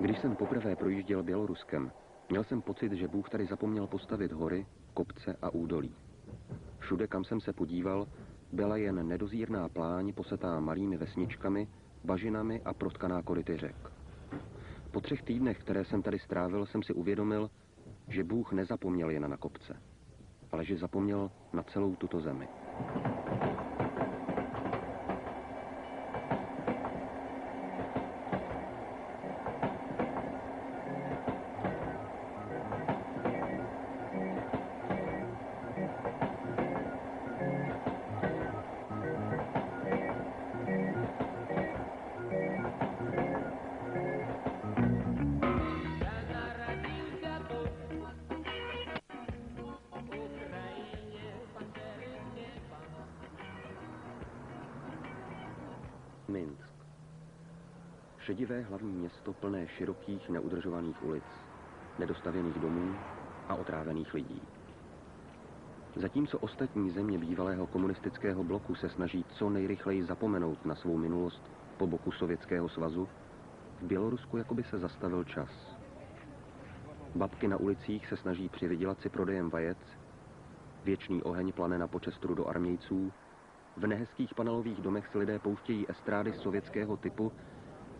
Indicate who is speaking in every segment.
Speaker 1: Když jsem poprvé projížděl Běloruskem, měl jsem pocit, že Bůh tady zapomněl postavit hory, kopce a údolí. Všude, kam jsem se podíval, byla jen nedozírná pláň posetá malými vesničkami, bažinami a protkaná koryty řek. Po 3 týdnech, které jsem tady strávil, jsem si uvědomil, že Bůh nezapomněl jen na kopce, ale že zapomněl na celou tuto zemi. Minsk. Šedivé hlavní město plné širokých neudržovaných ulic, nedostavěných domů a otrávených lidí. Zatímco ostatní země bývalého komunistického bloku se snaží co nejrychleji zapomenout na svou minulost po boku Sovětského svazu, v Bělorusku jakoby se zastavil čas. Babky na ulicích se snaží přivydělat si prodejem vajec, věčný oheň plane na počest rudoarmějců, v nehezkých panelových domech si lidé pouštějí estrády sovětského typu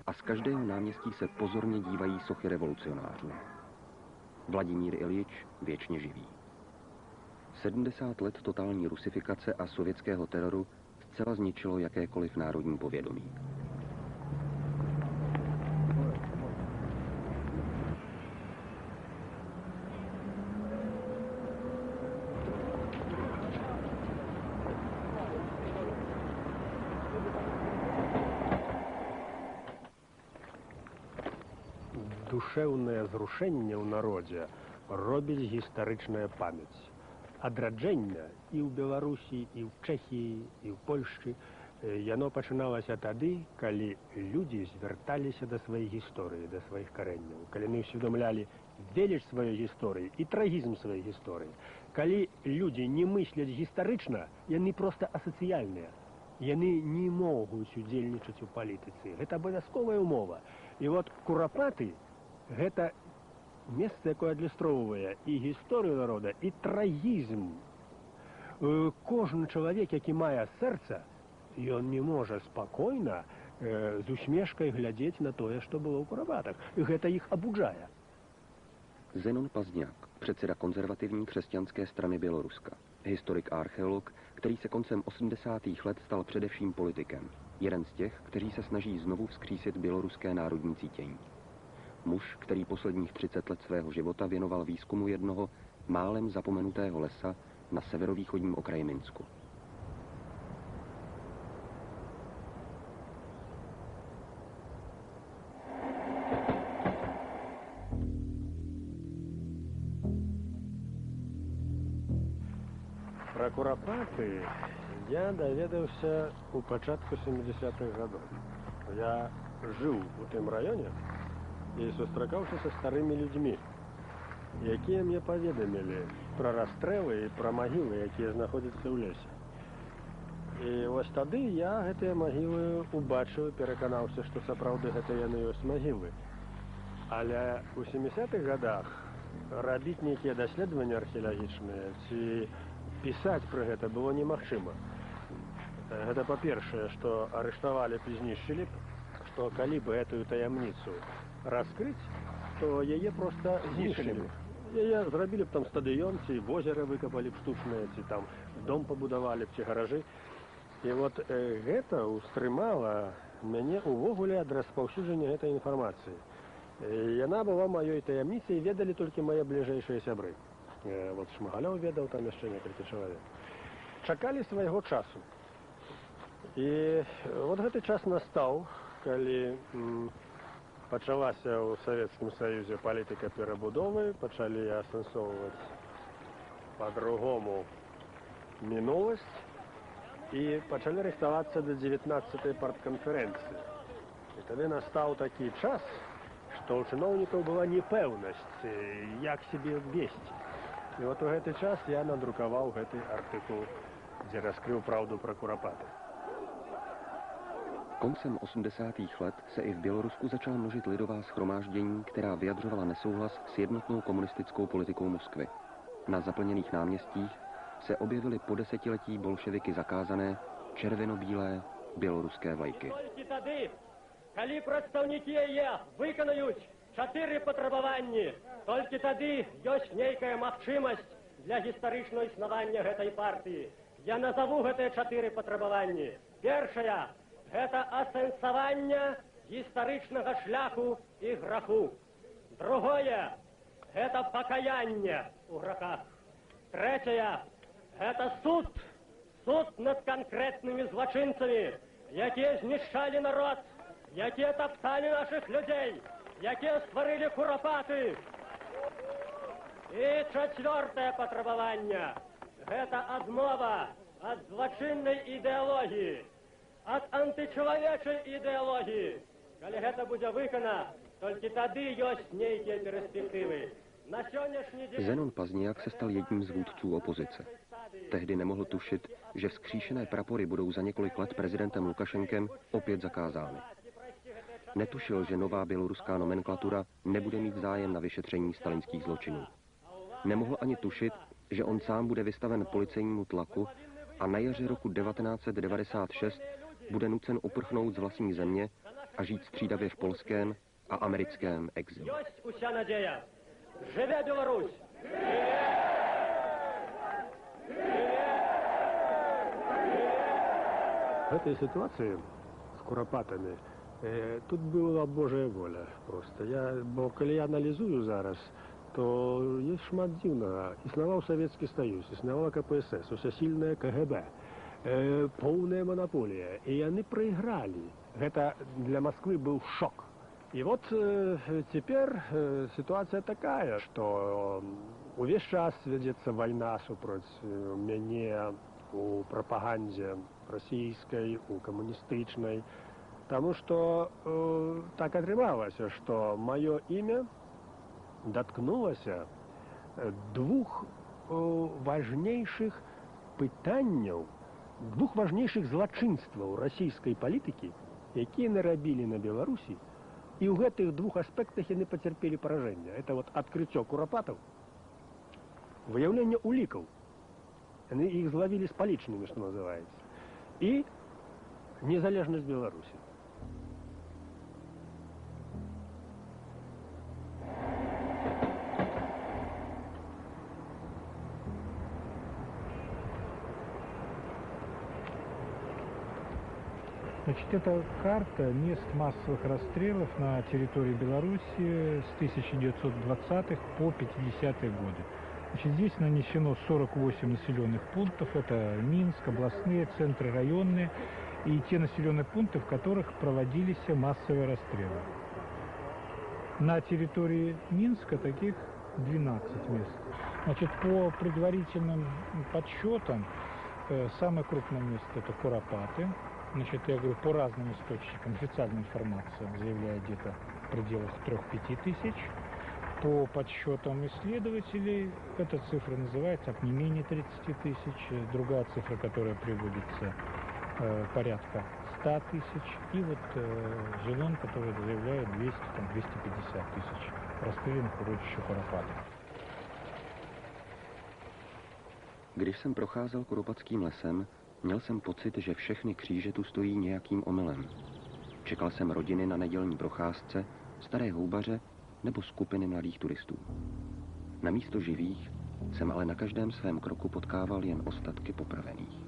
Speaker 1: a z každého náměstí se pozorně dívají sochy revolucionářů. Vladimír Iljič věčně živý. 70 let totální rusifikace a sovětského teroru zcela zničilo jakékoliv národní povědomí.
Speaker 2: Душевное зрушэнне ў народзе робіць гістарычная памяць. Адраджэнне і ў Беларусі, і ў Чэхіі, і ў Польшчы яно пачыналася тады, калі людзі звярталіся да сваёй гісторыі, да сваіх карэнняў, калі яны ўсведамлялі веліч сваёй гісторыі і трагізм сваёй гісторыі. Калі людзі не мысляць гістарычна, яны проста асацыяльныя. Яны не могуць удзельнічаць у палітыцы. Гэта абавязковая ўмова. І от Курапаты гэта месца, якое адлюстроўвае і гісторыю народа, і трагізм. Кожны чалавек, які мае сэрца, ён не можа спакойна з усмешкай глядзець на тое, што было ў Курапатах. Гэта іх абуджае.
Speaker 1: Zenon Pazňák, předseda konzervativní křesťanské strany Běloruska, historik a archeolog, který se koncem 80. let stal především politikem. Jeden z těch, kteří se snaží znovu vzkřísit běloruské národní cítění. Muž, který posledních 30 let svého života věnoval výzkumu jednoho málem zapomenutého lesa na severovýchodním okraji Minsku.
Speaker 2: Про Курапаты я даведаўся у пачатку 70-х гадоў. Я жыў у тым раёне і сустракаўся са старымі людзьмі, якія мне паведамілі пра расстрэлы і пра магілы, якія знаходзяцца ў лесе. І вось тады я гэтыя магілы убачыў, пераканаўся, што сапраўды гэта яны ёсць магілы. Але ў 70-х гадах рабіць нейкія даследаванні археалагічныя ці пісаць пра гэта было немагчыма. Гэта па-першае, што арыштавалі б і знішчылі б, што калі б гэтую таямніцу раскрыць, то яе проста знішчылі б. Яе зрабілі б там стадыён, ці возера выкапалі б штучнае, ці там дом пабудавалі б, ці гаражы. І вот гэта ўстрымала мяне ўвогуле ад распаўсюджання гэтай інфармацыі. Яна была маёй таямніцай, ведалі толькі мае бліжэйшыя сябры. Вот Шмагалёў ведаў, там яшчэ некалькі чалавек. Чакалі свайго часу. І вот гэты час настаў, калі пачалася ў Савецкім Саюзе палітыка перабудовы, пачалі асэнсоўваць па-другому мінуласць і пачалі рыхтавацца да 19-й партканферэнцыі. І тады настаў такі час, што ў чыноўнікаў была непэўнасць, як сябе весці. І вот у гэты час я надрукаваў гэты артыкул, дзе раскрыў праўду пра Курапаты.
Speaker 1: Koncem 80. let se i v Bělorusku začala množit lidová shromáždění, která vyjadřovala nesouhlas s jednotnou komunistickou politikou Moskvy. Na zaplněných náměstích se objevily po desetiletí bolševiky zakázané červeno-bílé běloruské vlajky.
Speaker 2: Коли представники ЕЕ выконают 4 патрабаванні, толькі тады ёсць нейкая магчымасць для гістарычнага існавання гэтай партыі. Я назову гэтыя 4 патрабаванні. Першае – гэта асэнсаванне гістарычнага шляху і граху. Другое – гэта пакаянне ў грахах. Трэцяе – гэта суд. Суд над канкрэтнымі злачынцамі, якія знішчалі народ, якія тапталі наших людей, якія створили куропаты. І четвертое патрабаванне – гэта адмова ад злачыннай ідэалогіі, ад антычалавечай ідэалогіі. Калі гэта будзе выкана, толькі тады ёсць нейкія перспективy.
Speaker 1: Zenon Pazniak se stal jedním z vůdců opozice. Tehdy nemohl tušit, že vzkříšené prapory budou za několik let prezidentem Lukašenkem opět zakázány. Netušil, že nová běloruská nomenklatura nebude mít zájem na vyšetření stalinských zločinů. Nemohl ani tušit, že on sám bude vystaven policejnímu tlaku a na jaře roku 1996 bude nucen uprchnout z vlastní země a žít střídavě v polském a americkém exilu.
Speaker 2: Живе Беларусь! В этой ситуации с куропатами тут была Божая воля просто. Бо коли я анализую зараз, то есть шмат дзіўнага. Існаваў Савецкі Саюз, існавала КПСС, усесильная КГБ, полная монополия. И яны проиграли. Это для Москвы был шок. И вот теперь ситуация такая, что увесь час вядзецца война супроць мяне у прапагандзе расійскай, у камуністычнай, потому что так атрымалася, что мое имя доткнулася двух важнейших пытанняў, двух важнейших злачынстваў расійскай палітыкі, якія нарабілі на Беларусі. И у гэтых двух аспектах яны потерпели поражение. Это вот открытие куропатов, выявление уликов. Они их зловили с поличными, что называется. И незалежность Беларуси.
Speaker 3: Значит, это карта мест массовых расстрелов на территории Беларуси с 1920-х по 50-е годы. Значит, здесь нанесено 48 населенных пунктов. Это Минск, областные центры, районные и те населенные пункты, в которых проводились массовые расстрелы. На территории Минска таких 12 мест. Значит, по предварительным подсчетам, самое крупное место – это Куропаты. Значит, я говорю, по разным источникам, официальная информация заявляет где-то в пределах 3-5 тысяч. По подсчетам исследователей, эта цифра называется не менее 30 тысяч. Другая цифра, которая приводится, порядка 100 тысяч. И вот Зелен, который заявляет 200-250 тысяч расстрелянных уродища Куропатов.
Speaker 1: Když jsem procházel Kuropatským lesem, měl jsem pocit, že všechny kříže tu stojí nějakým omylem. Čekal jsem rodiny na nedělní procházce, staré houbaře nebo skupiny mladých turistů. Na místo živých jsem ale na každém svém kroku potkával jen ostatky popravených.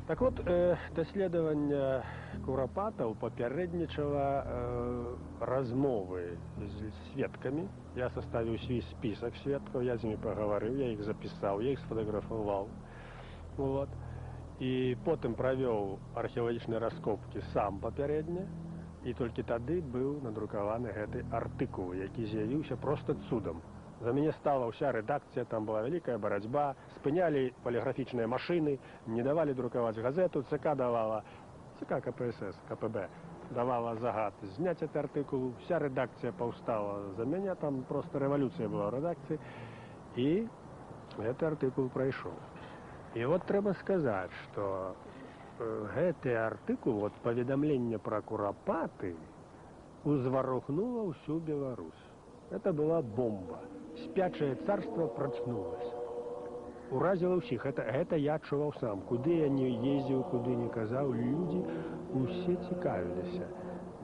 Speaker 2: Так вот, даследаванне куропатаў папярэднічала размовы з сведкамі. Я составіў свой список сведкаў, я з імі паговорыў, я іх запісаў, я іх сфотаграфаваў. Вот. І потым правёў археалагічныя раскопкі сам папярэдне, і толькі тады быў надрукаваны гэты артыкул, які з'явіўся проста цудам. За мяне стала ўся рэдакцыя, там была вялікая барацьба, спынялі паліграфічныя машыны, не давалі друкаваць газету, ЦК давала, ЦК КПСС, КПБ, давала загад зняць гэты артыкул, вся рэдакцыя паўстала за мяне, там проста рэвалюцыя была ў рэдакцыі, і гэты артыкул прайшоў. І от трэба сказаць, што гэты артыкул, от паведамленне пра курапаты, узварухнула ўсю Беларусь. Это была бомба. Спячае царство прачнулася. Уразіла ўсіх. Гэта я адчуваў сам. Куды я не ездзіў, куды не казаў, людзі усе цікавіліся.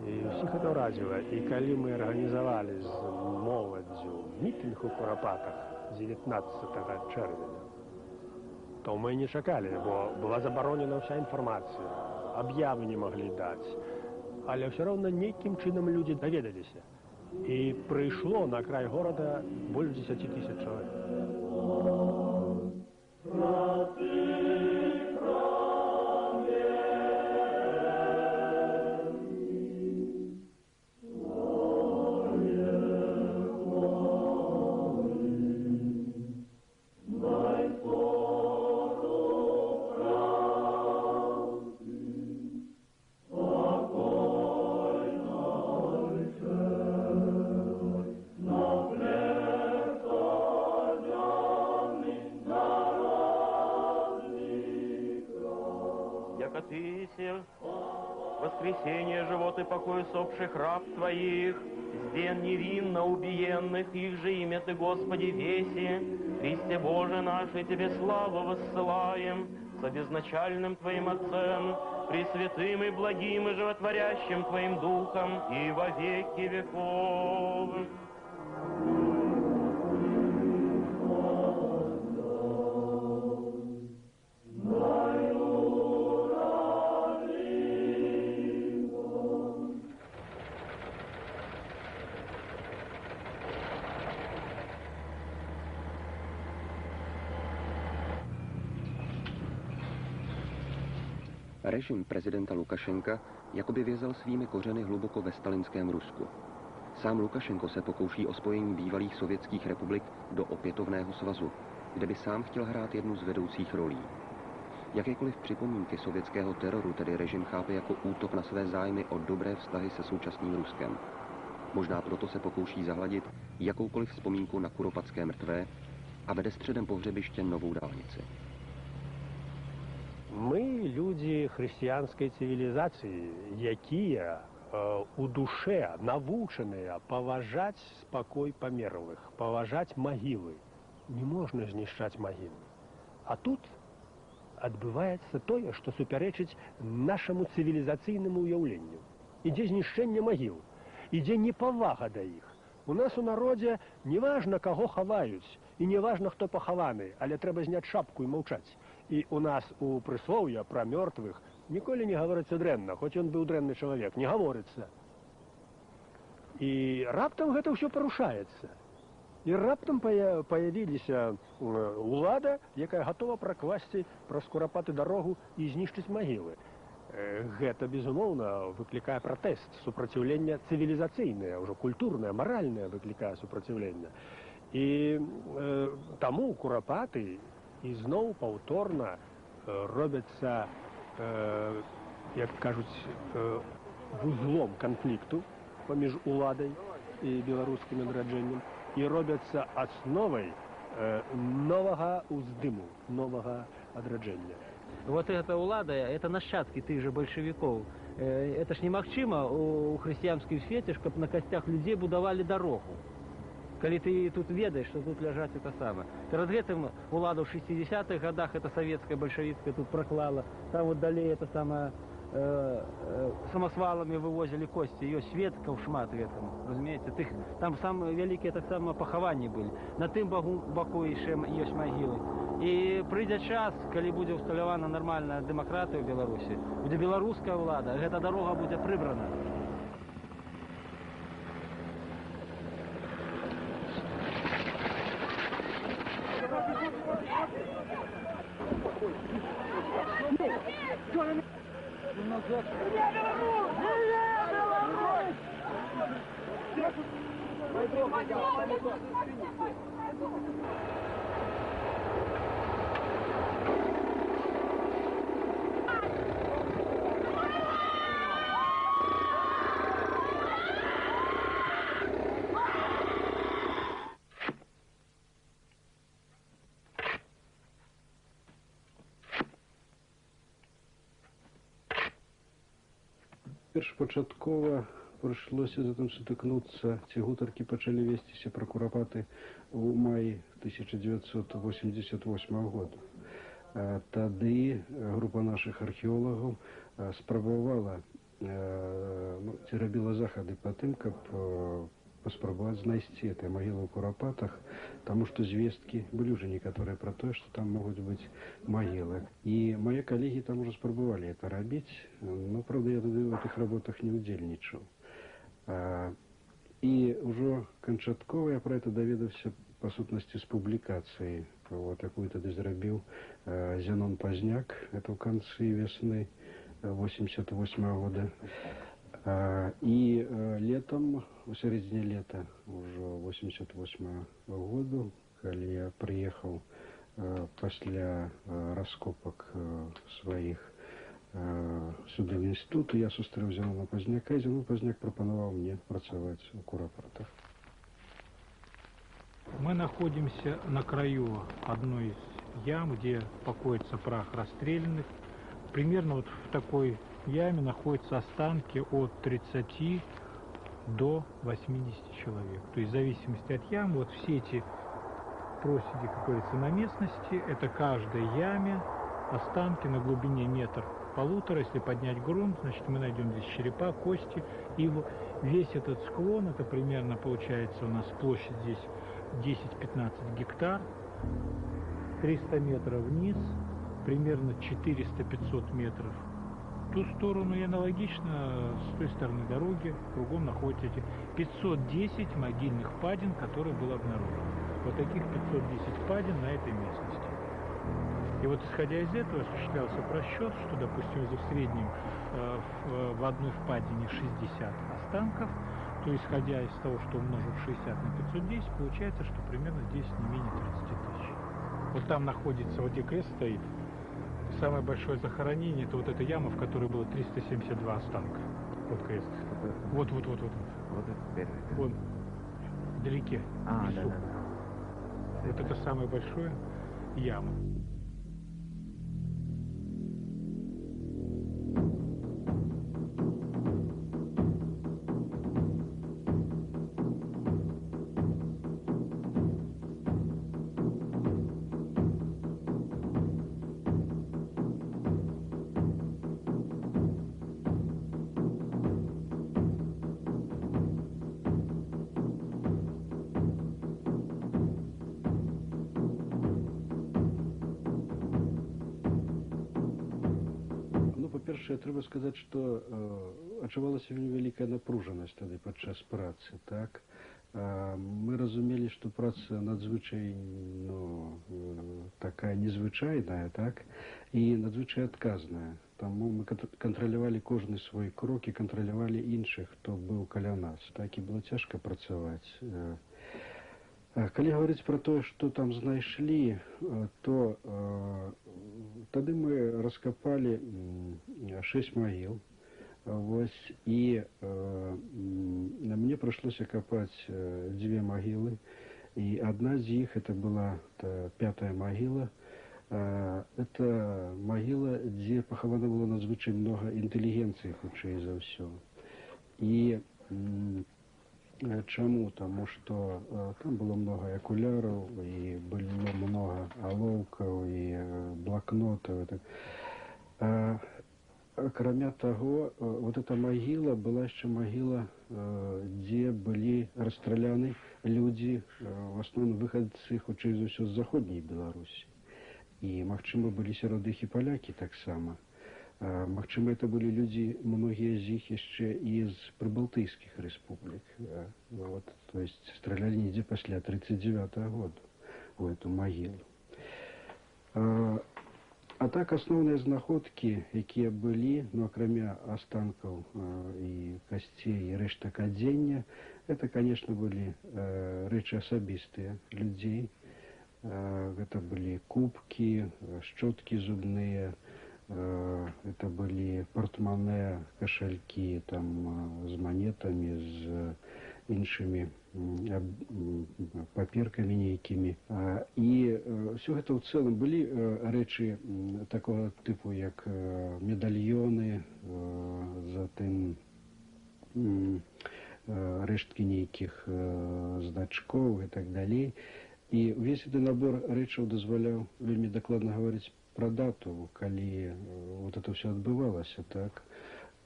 Speaker 2: І ўсіх гэта ўразіла. І калі мы арганізавалі з моладдзю мітынг у Курапатах 19 чэрвеня, то мы не чакалі, бо была забаронена ўся інфармацыя. Аб'явы не маглі даць. Але ўсё роўна нейкім чынам людзі даведаліся. І прыйшло на край горада больш 10 000 чалавек.
Speaker 4: Воскресение, живот и покой усопших раб Твоих, сден невинно убиенных, их же имя Ты, Господи, веси, Христе Боже наш, и Тебе славу воссылаем, со безначальным Твоим Отцем, пресвятым и благим и животворящим Твоим Духом, и во веки веков.
Speaker 1: Režim prezidenta Lukašenka jakoby vězel svými kořeny hluboko ve stalinském Rusku. Sám Lukašenko se pokouší o spojení bývalých sovětských republik do opětovného svazu, kde by sám chtěl hrát jednu z vedoucích rolí. Jakékoliv připomínky sovětského teroru tedy režim chápe jako útok na své zájmy o dobré vztahy se současným Ruskem. Možná proto se pokouší zahladit jakoukoliv vzpomínku na kuropatské mrtvé a vede středem pohřebiště novou dálnici.
Speaker 2: Мы люди хрысціянскай цывілізацыі, якія у душе навучаныя паважаць спакой памерлых, паважаць магілы. Не можна знішчаць магілы. А тут адбываецца тое, што супярэчыць нашаму цывілізацыйнаму ўяўленню. Ідзе знішчэнне магіл, ідзе непавага да іх. У нас у народзе не важна, каго хаваюць, і не важна, хто пахаваны, але трэба зняць шапку і маўчаць. І у нас у прыслоўя пра мёртвых ніколі не гаворыцца дрэнна, хоць ён быў дрэнны чалавек, не гаворыцца. І раптам гэта ўсё парушаецца. І раптам паявіліся ўлада, якая гатова пракласці праз Курапаты дарогу і знішчыць магілы. Гэта, безумоўна, выклікае пратэст, супраціўленне цывілізацыйнае, ўжо культурнае, маральнае выклікае супраціўленне. І таму Курапаты ізноў паўторна робяцца, як кажуць, вузлом канфлікту паміж уладай і беларускім адраджэннем, і робяцца асновай новага ўздыму, новага адраджэння.
Speaker 5: Вот эта улада, это нащадки тых же большевиков. Это ж немагчыма у хрысціянскім свеце, каб на касцях людзей будавалі дарогу. Калі ты тут ведаеш, што тут ляжаць это самае. Перад гэтым улада ў 60-х годах, это савецкая, бальшавіцкая, тут праклала. Там вот далей это самае, самасваламі вывозілі косці. Ёсць сведкаў шмат гэтаму, разумееце? Там самыя вялікія таксама пахаванні былі. На тым баку яшчэ ёсць магілы. І прыйдзе час, калі будзе ўсталявана нармальная дэмакратыя ў Беларусі, будзе беларуская ўлада, гэта дарога будзе прыбрана.
Speaker 6: Беларусь! Першапачаткова прыйшлося затым сутыкнуцца, ці гутаркі пачалі весціся пра курапаты ў маі 1988 года. Тады група нашых археолагаў спрабавала, ці рабіла захады па тым, каб паспрабаваць знайсці гэтыя магілы ў курапатах, таму што звесткі былі ўжо некаторыя пра тое, што там могуць быць магілы. І мае калегі там ужо спрабавалі гэта рабіць, но, правда, я тады ў гэтых работах не ўдзельнічаў. І ўжо канчаткова я пра гэта даведаўся, па сутнасці, з публікацыі, якую тады зрабіў Зянон Пазняк, это ў канцы весны 88 года. І летом, у сярэдзіне лета ўжо 88 году, калі я прыехаў пасля раскопак сваіх сюды в інстытут, я сустрэў Зянона Пазняка, і Зянон Пазняк прапанаваў мне працаваць у курапатах.
Speaker 3: Мы находимся на краю одной из ям, где покоится прах расстрелянных. Примерно вот в такой яме находятся останки от 30 до 80 человек. То есть в зависимости от ям, вот все эти проседи, как говорится, на местности, это каждой яме останки на глубине 1–1,5 метра. Если поднять грунт, значит мы найдем здесь черепа, кости. И весь этот склон, это примерно получается у нас площадь здесь 10–15 гектар, 300 метров вниз, примерно 400–500 метров в ту сторону, и аналогично с той стороны дороги кругом находятся эти 510 могильных впадин, которые было обнаружено. Вот таких 510 впадин на этой местности. И вот исходя из этого осуществлялся просчет, что, допустим, если в среднем в одной впадине 60 останков, то исходя из того, что умножив 60 на 510, получается, что примерно здесь не менее 30 тысяч. Вот там находится, вот где крест стоит, самое большое захоронение, это вот эта яма, в которой было 372 останка. Вот крест. Вот.
Speaker 7: Вот это первый.
Speaker 3: Вон, вдалеке.
Speaker 7: Да.
Speaker 3: Вот это самое большое яма.
Speaker 6: Па-першае, трэба сказаць, што адчувалася вельмі вялікая напружанасць тады падчас працы, так? Мы разумелі, што праца надзвычай такая незвычайная, так? І надзвычай адказная. Таму мы кантралявалі кожны свой крок і кантралявалі іншых, хто быў каля нас. Так і было цяжка працаваць. Калі гаварыць пра тое, што там знайшлі, то тады мы раскапалі 6 магіл. І мне прыйшлося капаць 2 магілы. І адна з іх, это была 5-я магіла. Это магіла, дзе пахавана было надзвычай многа інтэлігенцыі, хутчэй за ўсё. І чаму? Таму што там было многа акуляраў, і было многа алоўкаў, і блакнотаў. Акрамя таго, вот эта магіла была яшчэ магіла, дзе былі расстраляны людзі, в асноўным выхадцы, хутчэй за ўсё, з заходняй Беларусі. І, магчыма, былі сярод іх і палякі таксама. Магчыма, это былі людзі, многія з іх яшчэ і з прыбалтыйскіх рэспублік. То есть стралялі недзе пасля 1939 года у эту магілу. А так, асноўныя знаходкі, якія былі, акрамя астанкаў і касцей, і рэштак адзення, это, конечно, былі рэчы асабістыя людзей. Это были кубки, щетки зубные, это были портмоне, кошельки там, с монетами, с іншими папірками нейкими. І все гэта ў цэлым былі рэчы такого типу, як медальёны, затым рэшткі нейкіх значкоў і так далей. І увесь гэты набор рэчаў дазваляў вельмі дакладна гаварыць пра дату, калі вот это все адбывалася, так?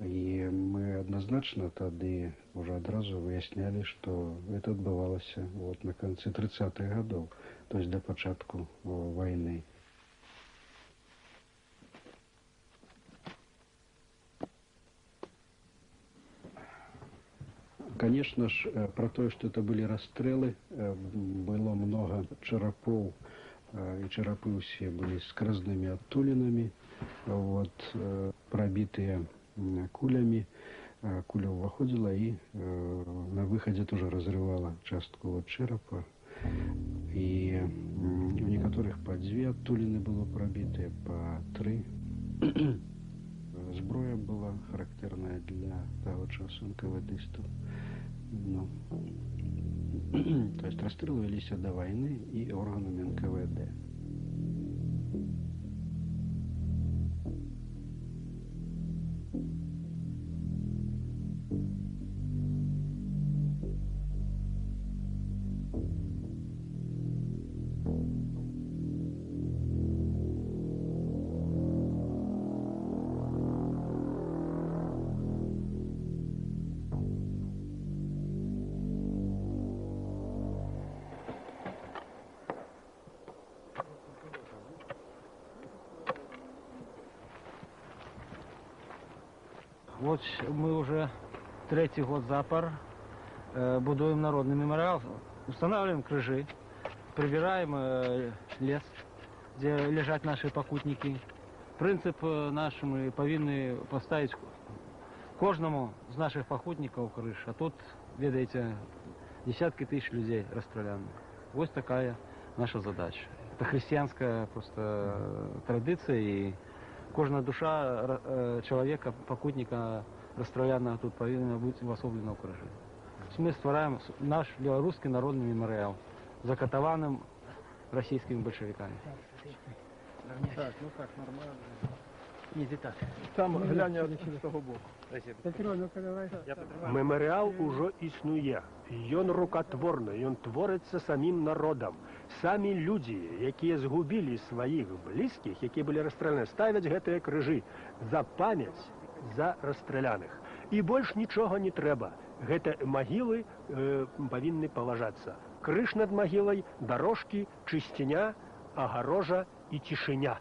Speaker 6: І мы адназначна тады уже адразу выяснялі, што это адбывалася вот на канцы 30-х гадоў, то есть да пачатку вайны. Конечно ж, про то, что это были расстрелы, было много черепов, и черепы все были с сквозными оттулинами, вот, пробитые кулями. Куля выходила и на выходе тоже разрывала частку вот черепа. И у некоторых по 2 оттулины было пробитые, по 3. Зброя была характерная для того часу НКВДистов. Ну, то есть расстрелы велись до войны и органами НКВД.
Speaker 5: Вот мы уже 3-й год запар будуем народный мемориал, устанавливаем крыжи, прибираем лес, где лежат наши покутники. Принцип наш, мы повинны поставить кожному з наших покутников крыш, а тут, видите, десятки тысяч людей расстреляны. Вот такая наша задача. Это христианская просто традиция, и кожна душа человека, покутника расстреляна тут повинна быть воссоблена в крыше. Мы створяем наш белорусский народный мемориал, закатованным российскими большевиками.
Speaker 2: Так, ну так, нормально.
Speaker 5: Нет, и так.
Speaker 2: Там глянь з того боку. Меморіал ужо існуе. Ён рукотворны, ён творыцца самім народам. Самі людзі, якія згубілі сваіх блізкіх, якія былі расстраляны, ставяць гэтыя крыжы за памяць за расстраляных. І больш нічога не трэба. Гэта магілы павінны паважацца. Крыж над магілай, дарожкі, чысціня, агарожа і цішыня.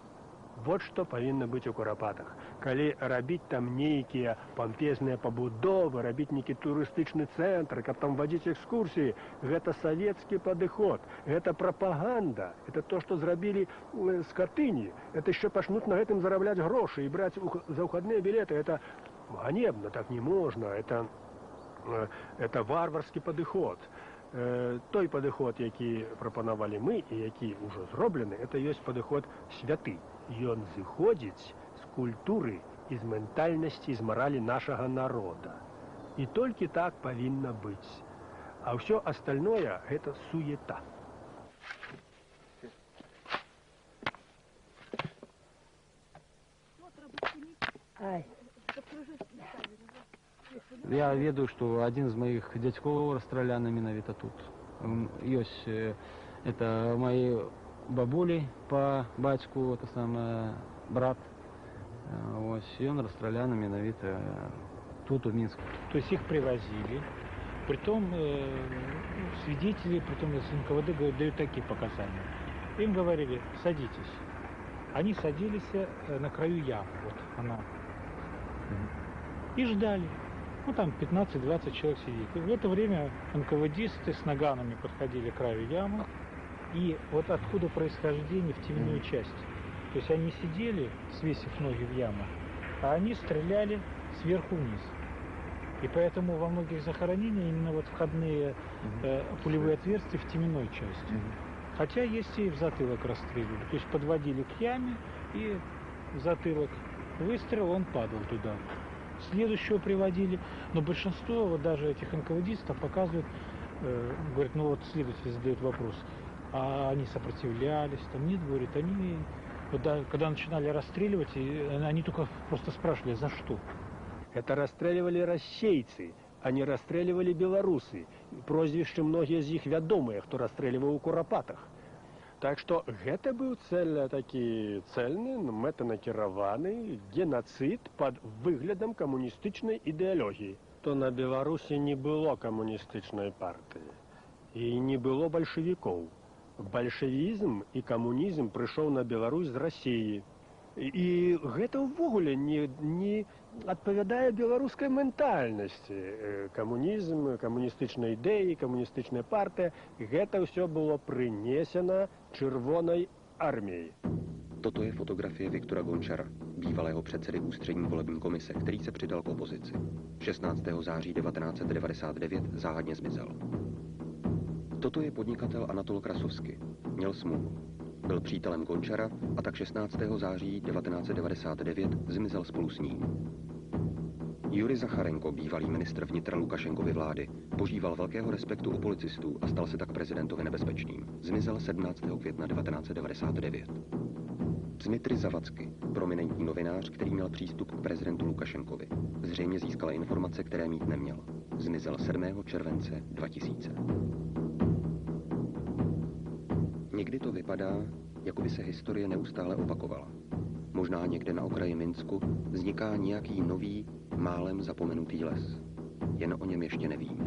Speaker 2: Вот што павінна быць у Курапатах. Калі рабіць там нейкія пампезныя пабудовы, рабіць нейкі турыстычны цэнтр, каб там вадзіць экскурсіі, гэта савецкі падыход, гэта прапаганда, это то, што зрабілі з Катыні. Это яшчэ пачнуць на гэтым зарабляць грошы і браць за ўхадныя білеты. Это ганебна, так не можна, это варварскі падыход. Той падыход, які прапанавалі мы і які ўжо зроблены, это ёсць падыход святы. Ён зыходзіць з культуры і з ментальнасці, з маралі нашага народа. І толькі так павінна быць. А ўсё астальное – гэта суета.
Speaker 5: Я ведаю, что один из моих дядьков расстреляны менавіта тут. Ёсць это мои бабули по бацьку, это самое брат. Вот, и он расстрелян менавіта тут, у Минске.
Speaker 3: То есть их привозили, притом свидетели, притом из НКВД дают такие показания. Им говорили, садитесь. Они садились на краю ямы, вот она. И ждали. Ну, там 15-20 человек сидит. И в это время НКВДисты с наганами подходили к краю ямы. И вот откуда происхождение в теменную часть. То есть они сидели, свесив ноги в яму, а они стреляли сверху вниз. И поэтому во многих захоронениях именно вот входные пулевые отверстия в теменной части. Хотя есть и в затылок расстреливали. То есть подводили к яме и в затылок выстрел, он падал туда. Следующего приводили, но большинство вот даже этих НКВДистов показывают, говорят, ну вот следователь задает вопрос, а они сопротивлялись, там нет, говорит, они, вот, да, когда начинали расстреливать, и они только просто спрашивали, за что?
Speaker 2: Это расстреливали расейцы, а не расстреливали белорусы. Прозвішчы многія з іх вядомыя, хто расстрэльваў у курапатах. Так што гэта быў такі цэльны, мэтанакіраваны геноцид пад выглядам камуністычнай ідэалогіі. То на Беларусі не было камуністычнай партыі і не было бальшавікоў. Бальшавізм і камунізм прыйшоў на Беларусь з Расіі. І гэта ўвогуле не адпавядае беларускай ментальнасці. Камунізм, камуністычныя ідэі, камуністычная партыя, гэта ўсё было прынесена Červené armii.
Speaker 1: Toto je fotografie Viktora Gončara, bývalého předsedy ústřední volební komise, který se přidal k opozici. 16. září 1999 záhadně zmizel. Toto je podnikatel Anatol Krasovsky. Měl smůlu. Byl přítelem Gončara a tak 16. září 1999 zmizel spolu s ním. Jurij Zacharenko, bývalý ministr vnitra Lukašenkovy vlády, požíval velkého respektu u policistů a stal se tak prezidentovi nebezpečným. Zmizel 17. května 1999. Dmitry Zavadsky, prominentní novinář, který měl přístup k prezidentu Lukašenkovi, zřejmě získal informace, které mít neměl. Zmizel 7. července 2000. Někdy to vypadá, jako by se historie neustále opakovala. Možná někde na okraji Minsku vzniká nějaký nový, málem zapomenutý les. Jen o něm ještě nevíme.